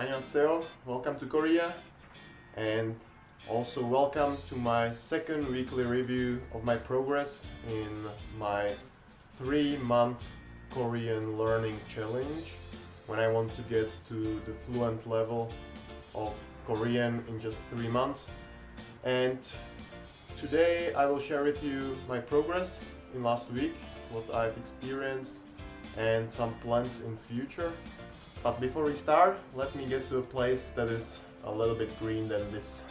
Annyeonghaseyo, welcome to Korea, and also welcome to my second weekly review of my progress in my 3-month Korean learning challenge when I want to get to the fluent level of Korean in just 3 months. And today I will share with you my progress in last week, what I've experienced and some plans in future. But before we start, let me get to a place that is a little bit green than this.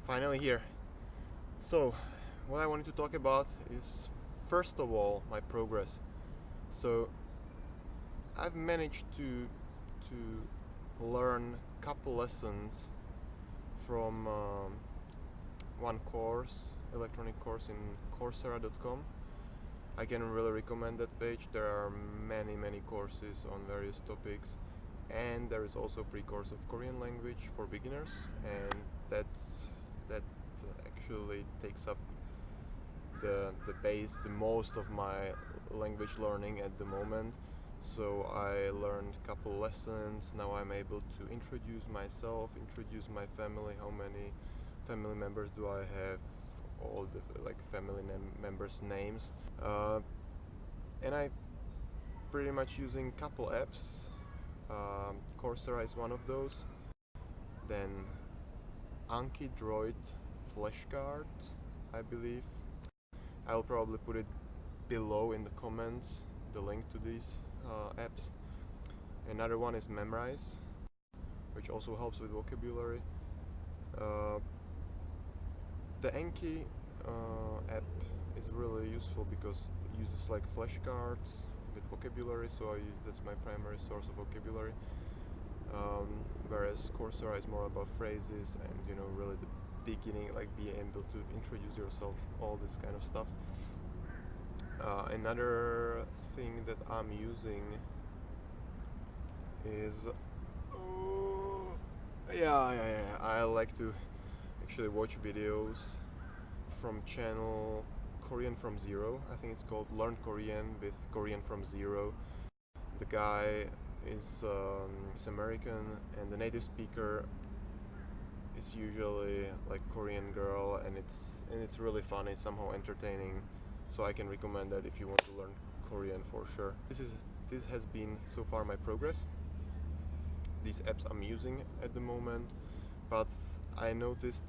Finally here. So what I wanted to talk about is first of all my progress. So I've managed to learn a couple lessons from one course, electronic course in Coursera.com. I can really recommend that page. There are many courses on various topics, and there is also a free course of Korean language for beginners, and that actually takes up the most of my language learning at the moment. So I learned a couple lessons. Now I'm able to introduce myself, introduce my family, how many family members do I have, all the family members' names, and I pretty much using couple apps. Coursera is one of those. Then Anki Droid flashcards, I believe. I'll probably put it below in the comments, the link to these apps. Another one is Memrise, which also helps with vocabulary. The Anki app is really useful because it uses like flashcards with vocabulary, so that's my primary source of vocabulary. Whereas Coursera is more about phrases and really the beginning, like being able to introduce yourself, all this kind of stuff. Another thing that I'm using is I like to actually watch videos from channel Korean from Zero. I think it's called Learn Korean with Korean from Zero. The guy is American, and the native speaker is usually like Korean girl, and it's really funny, somehow entertaining. So I can recommend that if you want to learn Korean for sure. This has been so far my progress. These apps I'm using at the moment, but I noticed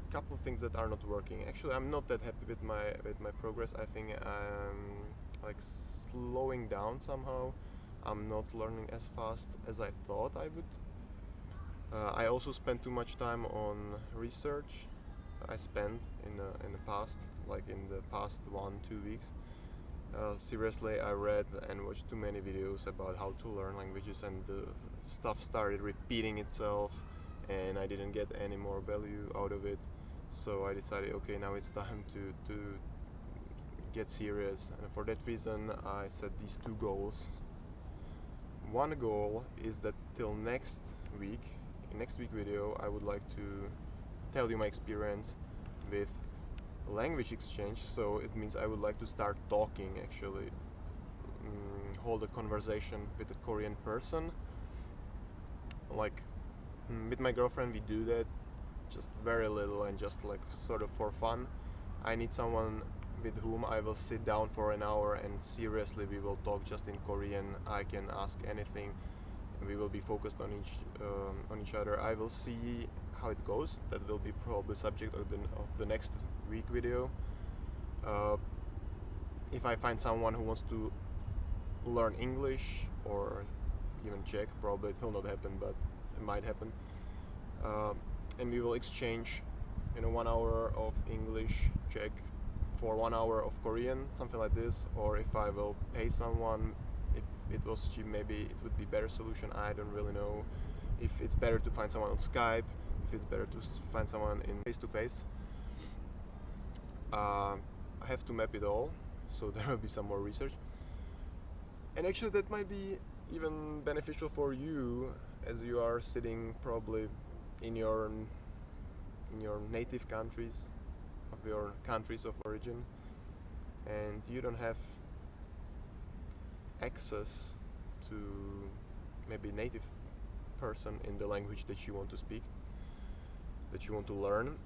a couple of things that are not working. Actually, I'm not that happy with my progress. I think I'm like slowing down somehow. I'm not learning as fast as I thought I would. I also spend too much time on research. I spent in the past, like in the past 1-2 weeks. Seriously, I read and watched too many videos about how to learn languages, and the stuff started repeating itself, and I didn't get any more value out of it. So I decided, okay, now it's time to get serious, and for that reason I set these 2 goals. One goal is that till next week, in next week video, I would like to tell you my experience with language exchange. So it means I would like to start talking, actually hold a conversation with a Korean person. Like with my girlfriend we do that just very little and just like sort of for fun. I need someone with whom I will sit down for an hour and seriously we will talk just in Korean. I can ask anything. We will be focused on each other. I will see how it goes. That will be probably subject of the next week video. If I find someone who wants to learn English or even Czech, probably it will not happen, but it might happen. And we will exchange, 1 hour of English, Czech, for 1 hour of Korean, something like this. Or if I will pay someone, if it was cheap, maybe it would be better solution. I don't really know. If it's better to find someone on Skype, if it's better to find someone in face-to-face. I have to map it all, so there will be some more research. And actually that might be even beneficial for you, as you are sitting probably in your native countries, of your countries of origin, and you don't have access to maybe native person in the language that you want to speak, that you want to learn,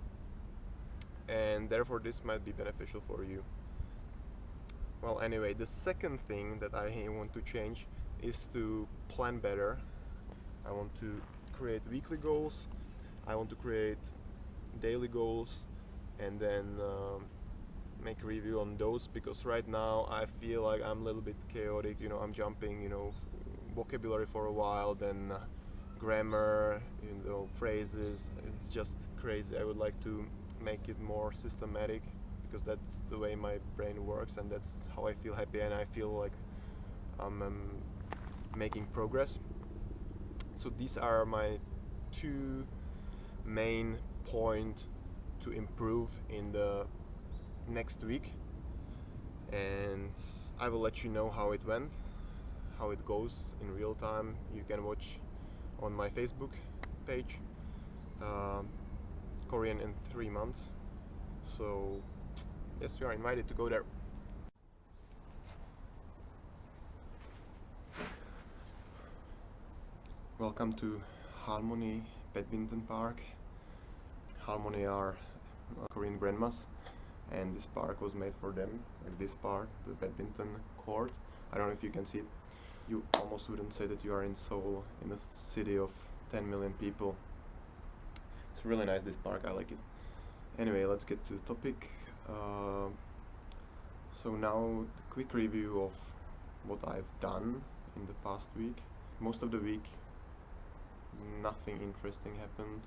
and therefore this might be beneficial for you. Well, anyway, the second thing that I want to change is to plan better. I want to create weekly goals, I want to create daily goals, and then make a review on those, because right now I feel like I'm a little bit chaotic. I'm jumping, vocabulary for a while, then grammar, phrases. It's just crazy. I would like to make it more systematic, because that's the way my brain works, and that's how I feel happy, and I feel like I'm making progress. So these are my two main points to improve in the next week, and I will let you know how it went, how it goes in real time. You can watch on my Facebook page, Korean in 3 months. So yes, you are invited to go there. Welcome to Harmony Badminton Park. Harmony are Korean grandmas, and this park was made for them, like this park, the badminton court. I don't know if you can see it. You almost wouldn't say that you are in Seoul, in a city of 10 million people. It's really nice, this park, I like it. Anyway, let's get to the topic. So now, a quick review of what I've done in the past week. Most of the week, nothing interesting happened.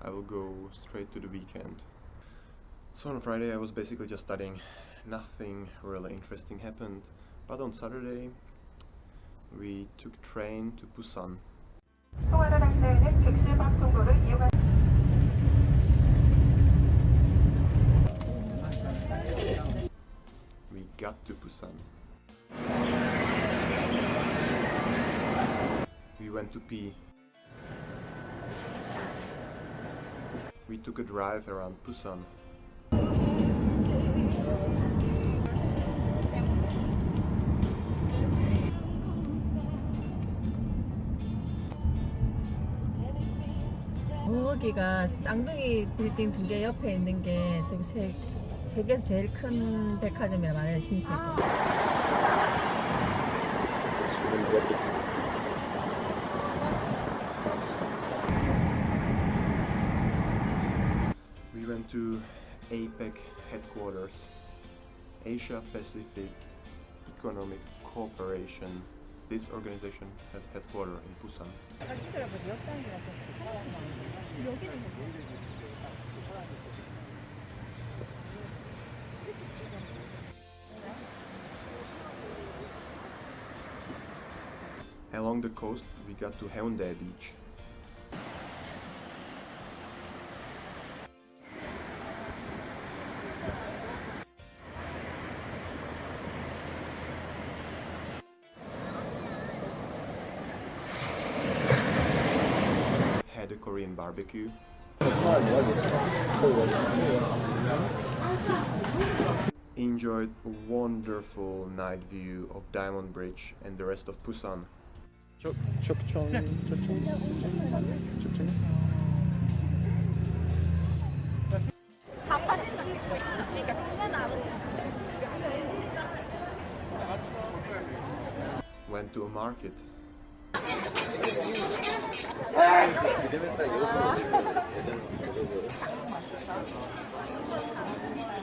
I will go straight to the weekend. So on Friday I was basically just studying. Nothing really interesting happened. But on Saturday we took train to Busan. We got to Busan. We went to pee. We took a drive around Busan. 여기가 쌍둥이 빌딩 2개 옆에 있는 게 저기 세계에서 제일 큰 백화점이라 말해요, 신세계. We went to APEC headquarters, Asia Pacific Economic Cooperation. This organization has headquarters in Busan. Along the coast, we got to Haeundae Beach. Had a Korean barbecue. Enjoyed a wonderful night view of Diamond Bridge and the rest of Busan. Went to a market.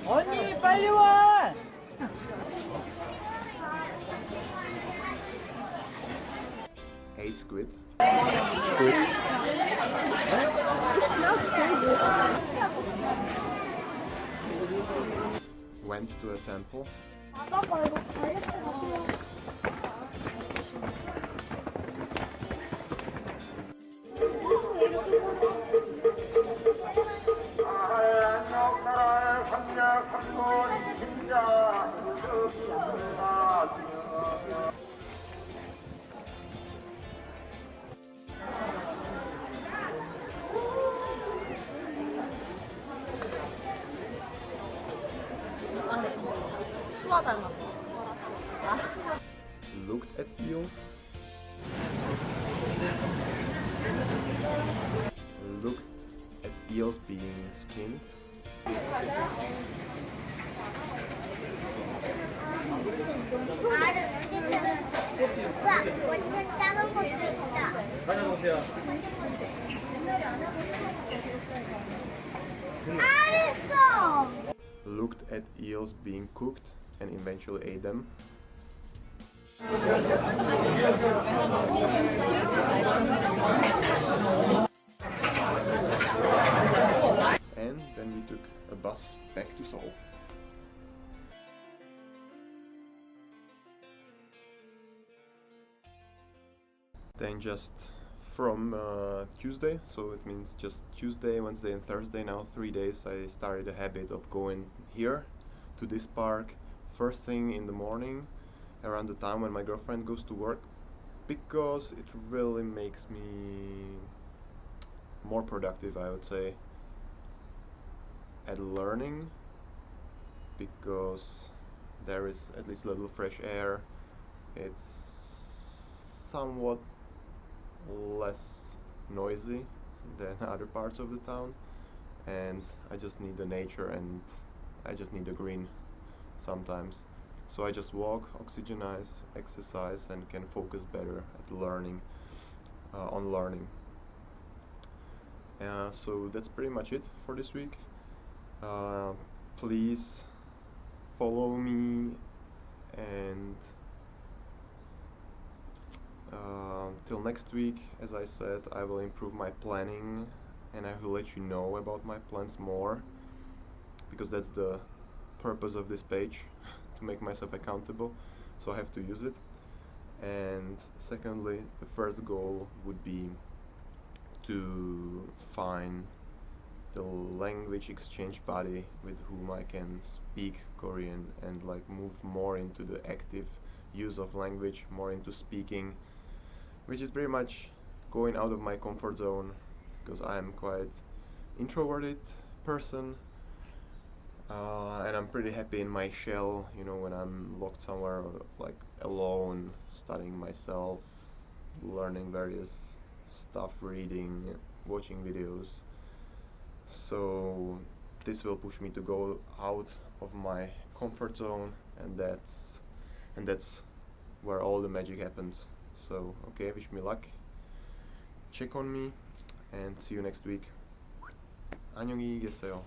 언니 빨리 와! Ate squid. Went to a temple. 수화 닮았어. Looked at eels. Looked at eels being skinned. 오빠, 완전 작은 것도 있다. 알았어. Looked at eels being cooked and eventually ate them. And then we took a bus back to Seoul. Then just from Tuesday, so it means just Tuesday, Wednesday and Thursday, now 3 days, I started a habit of going here to this park first thing in the morning around the time when my girlfriend goes to work, because it really makes me more productive, I would say, at learning, because there is at least a little fresh air. It's somewhat less noisy than other parts of the town, and I just need the nature and I just need the green sometimes. So I just walk, oxygenize, exercise, and can focus better at learning, on learning. So that's pretty much it for this week. Please follow me, and till next week, as I said, I will improve my planning and I will let you know about my plans more, because that's the purpose of this page, to make myself accountable, so I have to use it. And secondly, the first goal would be to find the language exchange buddy with whom I can speak Korean and like move more into the active use of language, more into speaking, which is pretty much going out of my comfort zone, because I'm quite introverted person, and I'm pretty happy in my shell, you know, when I'm locked somewhere, like alone, studying myself, learning various stuff, reading, watching videos. So this will push me to go out of my comfort zone, and that's where all the magic happens. So okay, wish me luck, check on me, and see you next week. 안녕히 계세요.